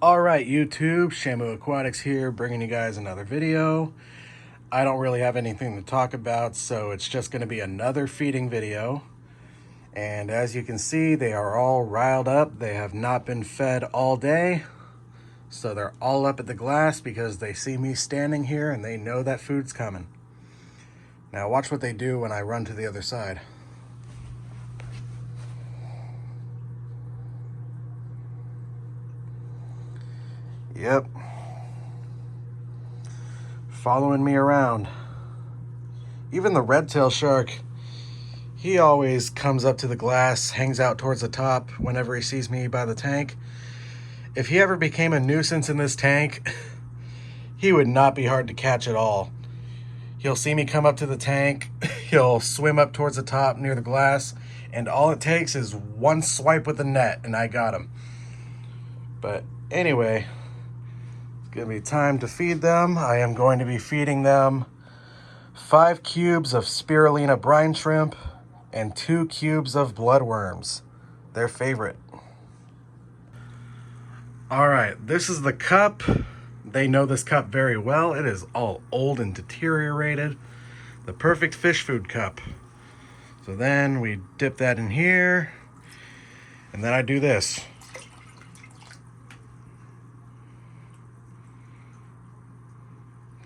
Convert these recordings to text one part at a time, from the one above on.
Alright YouTube, Shamu Aquatics here, bringing you guys another video. I don't really have anything to talk about, so it's just going to be another feeding video. And as you can see, they are all riled up. They have not been fed all day. So they're all up at the glass because they see me standing here and they know that food's coming. Now watch what they do when I run to the other side. Yep. Following me around. Even the redtail shark, he always comes up to the glass, hangs out towards the top whenever he sees me by the tank. If he ever became a nuisance in this tank, he would not be hard to catch at all. He'll see me come up to the tank, he'll swim up towards the top near the glass, and all it takes is one swipe with the net and I got him. But anyway, it's gonna be time to feed them. I am going to be feeding them 5 cubes of spirulina brine shrimp and 2 cubes of bloodworms, their favorite. All right, this is the cup. They know this cup very well. It is all old and deteriorated. The perfect fish food cup. So then we dip that in here, and then I do this.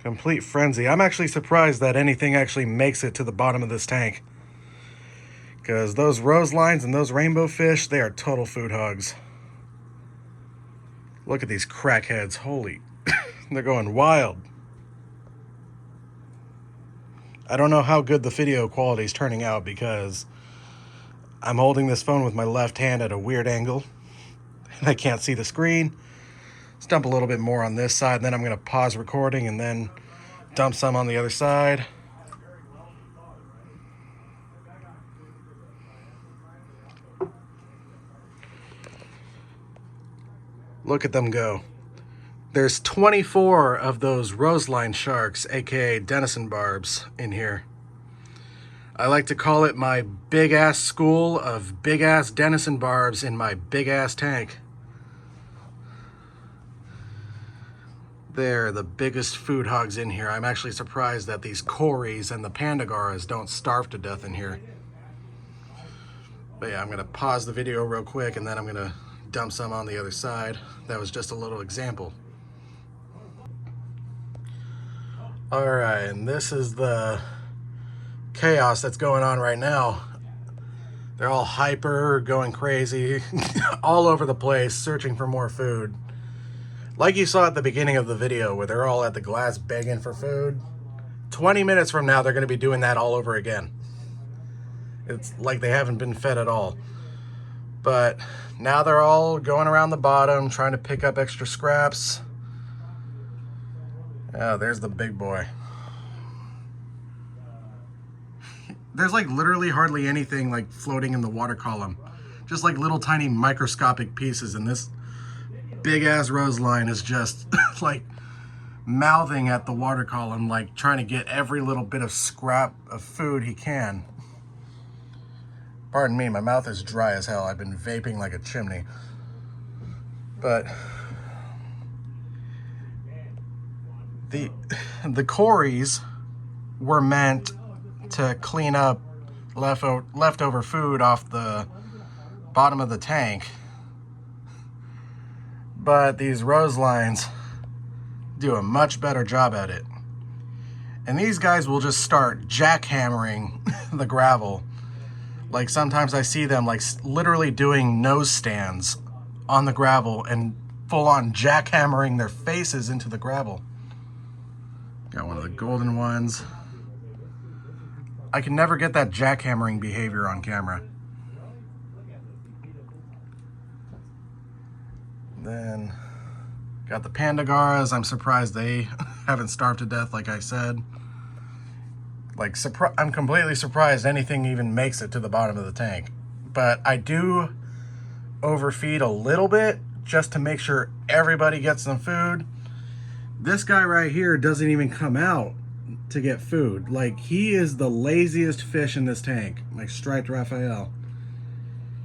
Complete frenzy. I'm actually surprised that anything actually makes it to the bottom of this tank, because those roselines and those rainbow fish, they are total food hogs. Look at these crackheads. Holy, they're going wild. I don't know how good the video quality is turning out because I'm holding this phone with my left hand at a weird angle and I can't see the screen. Let's dump a little bit more on this side, and then I'm going to pause recording and then dump some on the other side. Look at them go. There's 24 of those roseline sharks, aka denison barbs, in here. I like to call it my big-ass school of big-ass denison barbs in my big-ass tank. They're the biggest food hogs in here. I'm actually surprised that these corys and the panda garras don't starve to death in here. But yeah, I'm gonna pause the video real quick and then I'm gonna dump some on the other side. That was just a little example. All right, and this is the chaos that's going on right now. They're all hyper, going crazy, all over the place, searching for more food. Like you saw at the beginning of the video where they're all at the glass begging for food. 20 minutes from now, they're gonna be doing that all over again. It's like they haven't been fed at all. But now they're all going around the bottom, trying to pick up extra scraps. Oh, there's the big boy. There's like literally hardly anything like floating in the water column. Just like little tiny microscopic pieces, and this big ass roseline is just like mouthing at the water column, like trying to get every little bit of scrap of food he can. Pardon me, my mouth is dry as hell. I've been vaping like a chimney. But the corys were meant to clean up leftover food off the bottom of the tank. But these roselines do a much better job at it. And these guys will just start jackhammering the gravel. Like sometimes I see them like literally doing nose stands on the gravel and full on jackhammering their faces into the gravel. Got one of the golden ones. I can never get that jackhammering behavior on camera. Then got the panda garras. I'm surprised they haven't starved to death, like I said. Like, I'm completely surprised anything even makes it to the bottom of the tank. But I do overfeed a little bit just to make sure everybody gets some food. This guy right here doesn't even come out to get food. Like, he is the laziest fish in this tank, like striped raphael.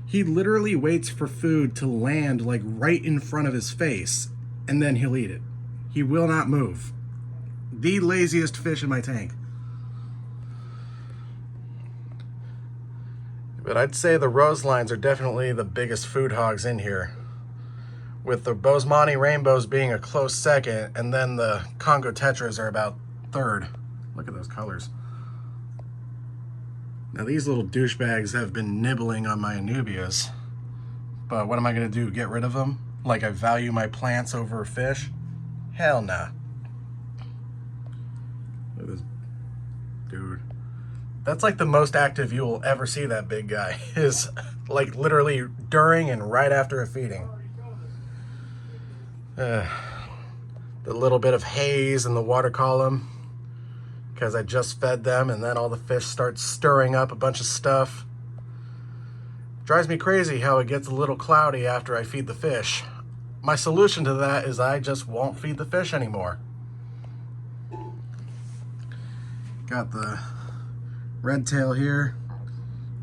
He literally waits for food to land like right in front of his face, and then he'll eat it. He will not move. The laziest fish in my tank. But I'd say the roselines are definitely the biggest food hogs in here, with the boesemani rainbows being a close second, and then the Congo tetras are about third. Look at those colors. Now these little douchebags have been nibbling on my anubias, but what am I gonna do, get rid of them? Like I value my plants over fish? Hell nah. Look at this dude. That's like the most active you will ever see that big guy, is like literally during and right after a feeding. The little bit of haze in the water column, because I just fed them, and then all the fish start stirring up a bunch of stuff. Drives me crazy how it gets a little cloudy after I feed the fish. My solution to that is I just won't feed the fish anymore. Got the redtail here.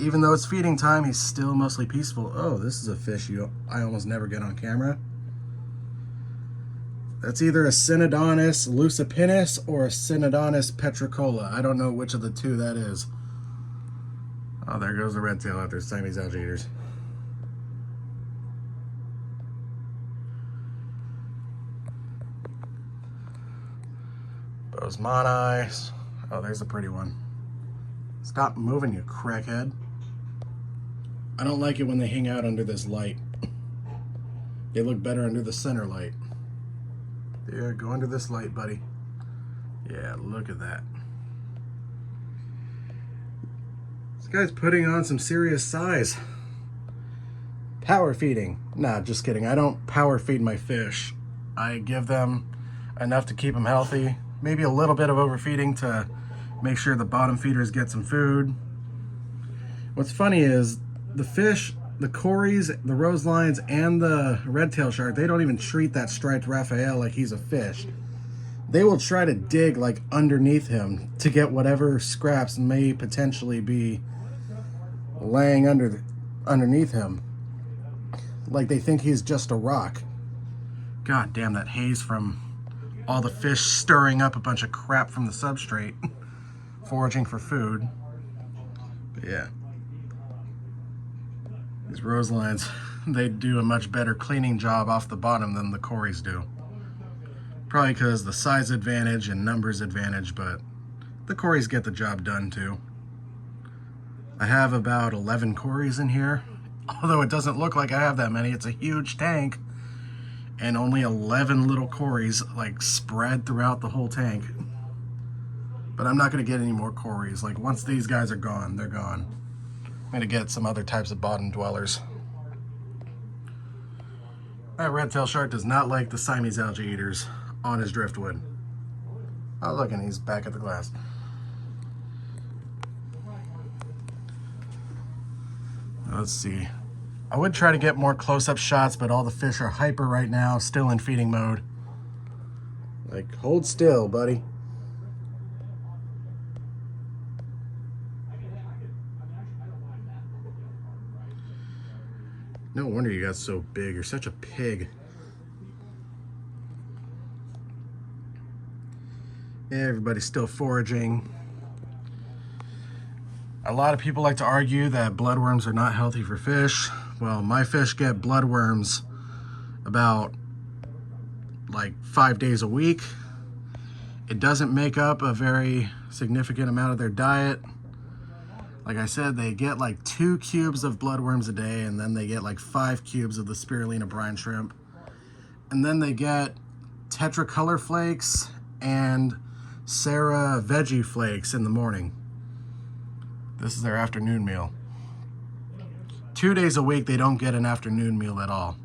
Even though it's feeding time, he's still mostly peaceful. Oh, this is a fish I almost never get on camera. That's either a synodontis lusipinnis or a synodontis petricola. I don't know which of the two that is. Oh, there goes the redtail out there, Siamese algae eaters. Boesemani. Oh, there's a pretty one. Stop moving, you crackhead. I don't like it when they hang out under this light. They look better under the center light. Yeah, go under this light, buddy. Yeah, look at that. This guy's putting on some serious size. Power feeding. Nah, just kidding. I don't power feed my fish. I give them enough to keep them healthy. Maybe a little bit of overfeeding to make sure the bottom feeders get some food. What's funny is the fish, the corys, the roselines, and the redtail shark, they don't even treat that striped raphael like he's a fish. They will try to dig like underneath him to get whatever scraps may potentially be laying underneath him. Like they think he's just a rock. God damn, that haze from all the fish stirring up a bunch of crap from the substrate, foraging for food. But yeah. These roselines, they do a much better cleaning job off the bottom than the corys do. Probably because the size advantage and numbers advantage, but the corys get the job done too. I have about 11 corys in here, although it doesn't look like I have that many. It's a huge tank, and only 11 little corys like spread throughout the whole tank. But I'm not gonna get any more corys. Like once these guys are gone, they're gone. I'm gonna get some other types of bottom dwellers. That redtail shark does not like the Siamese algae eaters on his driftwood. Oh look, and he's back at the glass. Let's see. I would try to get more close-up shots, but all the fish are hyper right now, still in feeding mode. Like, hold still, buddy. No wonder you got so big. You're such a pig. Yeah, everybody's still foraging. A lot of people like to argue that bloodworms are not healthy for fish. Well, my fish get bloodworms about like 5 days a week. It doesn't make up a very significant amount of their diet. Like I said, they get like 2 cubes of bloodworms a day, and then they get like 5 cubes of the spirulina brine shrimp. And then they get tetricolor flakes and Sarah veggie flakes in the morning. This is their afternoon meal. 2 days a week, they don't get an afternoon meal at all.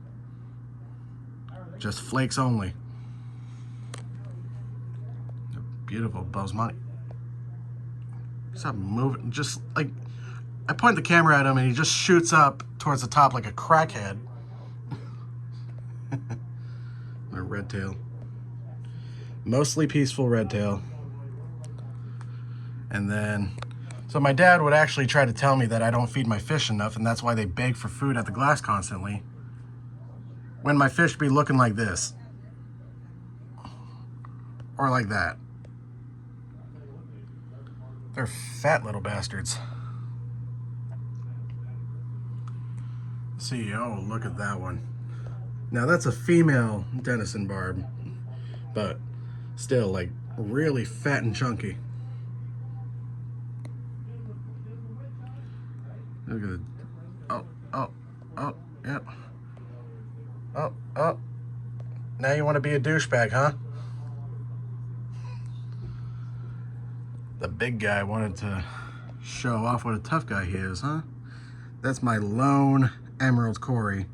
Just flakes only. Beautiful boesemani. Stop moving. Just like, I point the camera at him and he just shoots up towards the top like a crackhead. A redtail. Mostly peaceful redtail. And then, so my dad would actually try to tell me that I don't feed my fish enough, and that's why they beg for food at the glass constantly. When my fish be looking like this. or like that. They're fat little bastards. See, oh, look at that one. Now that's a female denison barb, but still like really fat and chunky. Look at it. Oh, oh, oh, yep. Oh, oh. Now you want to be a douchebag, huh? The big guy wanted to show off what a tough guy he is, huh? That's my lone emerald cory.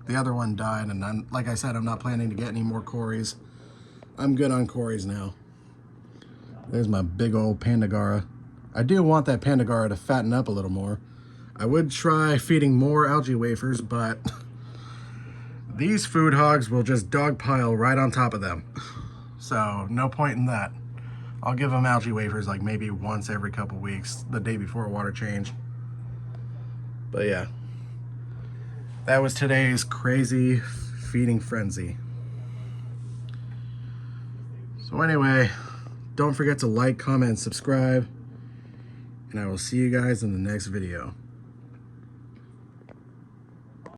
The other one died, and like I said, I'm not planning to get any more cories. I'm good on cories now. There's my big old panda garra. I do want that panda garra to fatten up a little more. I would try feeding more algae wafers, but these food hogs will just dogpile right on top of them. So no point in that. I'll give them algae wafers like maybe once every couple weeks, the day before water change. But yeah, that was today's crazy feeding frenzy. So anyway, don't forget to like, comment, and subscribe, and I will see you guys in the next video.